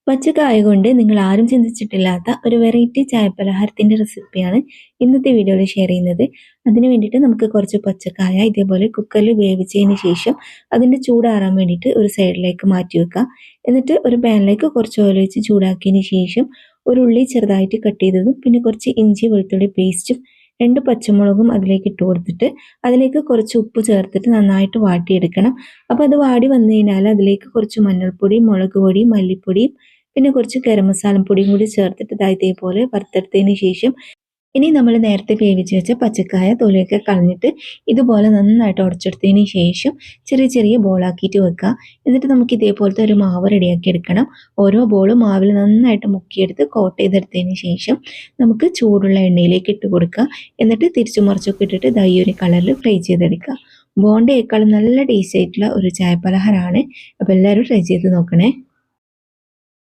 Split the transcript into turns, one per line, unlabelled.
പച്ചക്കായ കൊണ്ട് നിങ്ങൾ ആരും ചിന്തിച്ചിട്ടില്ലാത്ത ഒരു വെറൈറ്റി ചായപലഹാരത്തിൻ്റെ റെസിപ്പിയാണ് ഇന്നത്തെ വീഡിയോയിൽ ഷെയർ ചെയ്യുന്നത്. അതിന് വേണ്ടിയിട്ട് നമുക്ക് കുറച്ച് പച്ചക്കായ ഇതേപോലെ കുക്കറിൽ വേവിച്ചതിന് ശേഷം അതിൻ്റെ ചൂടാറാൻ വേണ്ടിയിട്ട് ഒരു സൈഡിലേക്ക് മാറ്റി വെക്കാം. എന്നിട്ട് ഒരു പാനിലേക്ക് കുറച്ച് ഓയിൽ വെച്ച് ചൂടാക്കിയതിന് ശേഷം ഒരു ഉള്ളി ചെറുതായിട്ട് കട്ട് ചെയ്തതും പിന്നെ കുറച്ച് ഇഞ്ചി വെളുത്തുള്ളി പേസ്റ്റും 2 പച്ചമുളകും അതിലേക്ക് ഇട്ട് കൊടുത്തിട്ട് അതിലേക്ക് കുറച്ച് ഉപ്പ് ചേർത്തിട്ട് നന്നായിട്ട് വാട്ടിയെടുക്കണം. അപ്പോൾ അത് വാടി വന്നു കഴിഞ്ഞാൽ അതിലേക്ക് കുറച്ച് മഞ്ഞൾപ്പൊടി, മുളക് പൊടി, മല്ലിപ്പൊടിയും പിന്നെ കുറച്ച് ഗരം മസാല പൊടിയും കൂടി ചേർത്തിട്ട് ഇതേപോലെ വറുത്തെടുത്തതിന് ശേഷം ഇനി നമ്മൾ നേരത്തെ വേവിച്ച് വെച്ച പച്ചക്കായ തൊലിയൊക്കെ കളഞ്ഞിട്ട് ഇതുപോലെ നന്നായിട്ട് ഉടച്ചെടുത്തതിന് ശേഷം ചെറിയ ചെറിയ ബോളാക്കിയിട്ട് വെക്കുക. എന്നിട്ട് നമുക്ക് ഇതേപോലത്തെ ഒരു മാവ് റെഡിയാക്കി എടുക്കണം. ഓരോ ബോളും മാവിൽ നന്നായിട്ട് മുക്കിയെടുത്ത് കോട്ട് ചെയ്തെടുത്തതിന് ശേഷം നമുക്ക് ചൂടുള്ള എണ്ണയിലേക്ക് ഇട്ട് കൊടുക്കുക. എന്നിട്ട് തിരിച്ചു മറിച്ചൊക്കെ ഇട്ടിട്ട് ഈ ഒരു കളറിൽ ഫ്രൈ ചെയ്തെടുക്കുക. ബോണ്ടയേക്കാളും നല്ല ടേസ്റ്റ് ആയിട്ടുള്ള ഒരു ചായ പലഹാരമാണ്. അപ്പോൾ എല്ലാവരും ട്രൈ ചെയ്ത് നോക്കണേ.